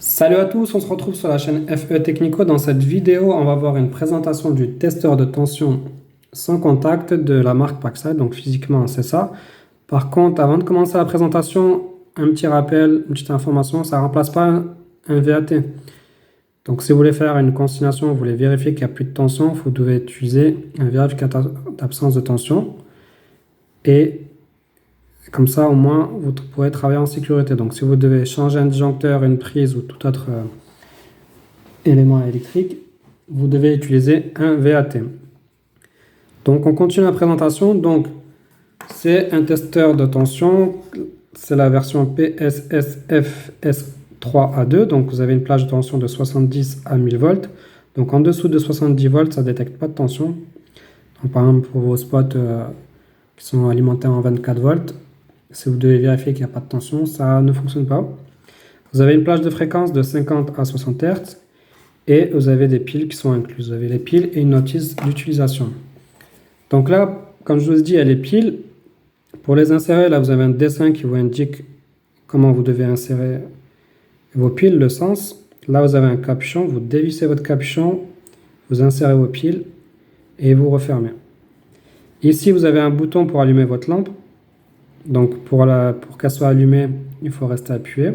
Salut à tous, on se retrouve sur la chaîne FE Technico. Dans cette vidéo, on va voir une présentation du testeur de tension sans contact de la marque Paxite. Donc physiquement, c'est ça. Par contre, avant de commencer la présentation, un petit rappel, une petite information, ça ne remplace pas un VAT. Donc si vous voulez faire une consignation, vous voulez vérifier qu'il n'y a plus de tension, vous devez utiliser un vérificateur d'absence de tension. Et comme ça, au moins, vous pourrez travailler en sécurité. Donc, si vous devez changer un disjoncteur, une prise ou tout autre élément électrique, vous devez utiliser un VAT. Donc, on continue la présentation. Donc, c'est un testeur de tension. C'est la version PSSFS3A2. Donc, vous avez une plage de tension de 70 à 1000 volts. Donc, en dessous de 70 volts, ça ne détecte pas de tension. Donc, par exemple, pour vos spots qui sont alimentés en 24 volts, si vous devez vérifier qu'il n'y a pas de tension, ça ne fonctionne pas. Vous avez une plage de fréquence de 50 à 60 Hz et vous avez des piles qui sont incluses. Vous avez les piles et une notice d'utilisation. Donc là, comme je vous ai dit, il y a les piles. Pour les insérer, là, vous avez un dessin qui vous indique comment vous devez insérer vos piles, le sens. Là, vous avez un capuchon. Vous dévissez votre capuchon, vous insérez vos piles et vous refermez. Ici, vous avez un bouton pour allumer votre lampe. Donc pour qu'elle soit allumée, il faut rester appuyé.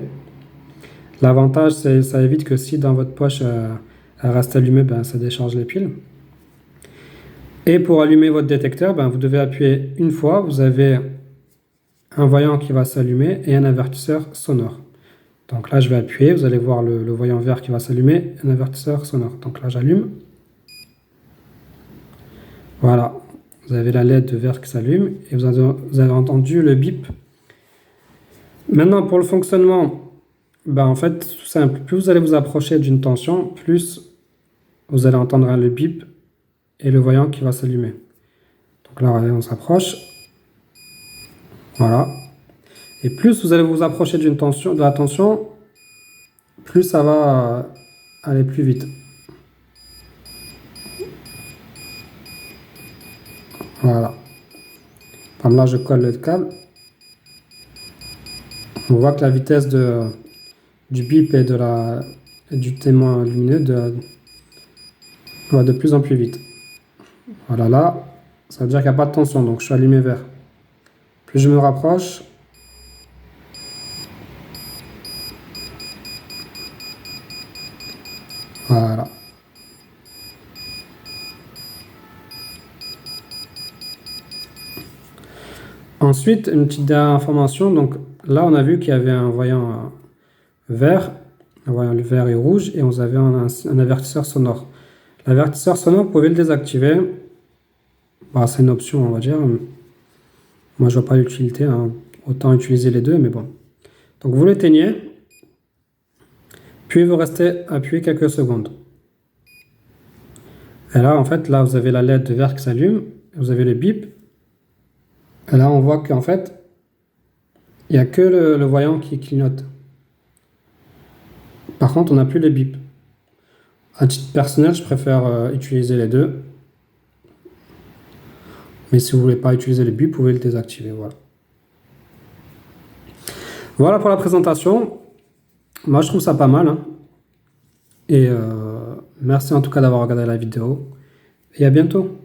L'avantage, c'est ça évite que si dans votre poche elle reste allumée, ça décharge les piles. Et pour allumer votre détecteur, vous devez appuyer une fois. Vous avez un voyant qui va s'allumer et un avertisseur sonore. Donc là, je vais appuyer. Vous allez voir le voyant vert qui va s'allumer, un avertisseur sonore. Donc là, j'allume. Voilà. Vous avez la LED verte qui s'allume et vous avez entendu le bip. Maintenant, pour le fonctionnement, en fait, tout simple. Plus vous allez vous approcher d'une tension, plus vous allez entendre le bip et le voyant qui va s'allumer. Donc là, on s'approche. Voilà. Et plus vous allez vous approcher de la tension, plus ça va aller plus vite. Voilà. Comme là, je colle le câble. On voit que la vitesse du bip et du témoin lumineux va de plus en plus vite. Voilà, là, ça veut dire qu'il n'y a pas de tension, donc je suis allumé vert. Plus je me rapproche, voilà. Ensuite, une petite dernière information. Donc là, on a vu qu'il y avait un voyant vert, un voyant vert et rouge, et on avait un avertisseur sonore. L'avertisseur sonore, vous pouvez le désactiver. C'est une option, on va dire. Moi, je vois pas l'utilité. Autant utiliser les deux, mais bon. Donc vous l'éteignez, puis vous restez appuyé quelques secondes. Et là, en fait, là, vous avez la LED vert qui s'allume, vous avez le bip. Et là, on voit qu'en fait, il n'y a que le voyant qui clignote. Par contre, on n'a plus les bips. À titre personnel, je préfère utiliser les deux. Mais si vous ne voulez pas utiliser les bips, vous pouvez le désactiver. Voilà. Voilà pour la présentation. Moi, je trouve ça pas mal. Et merci en tout cas d'avoir regardé la vidéo. Et à bientôt.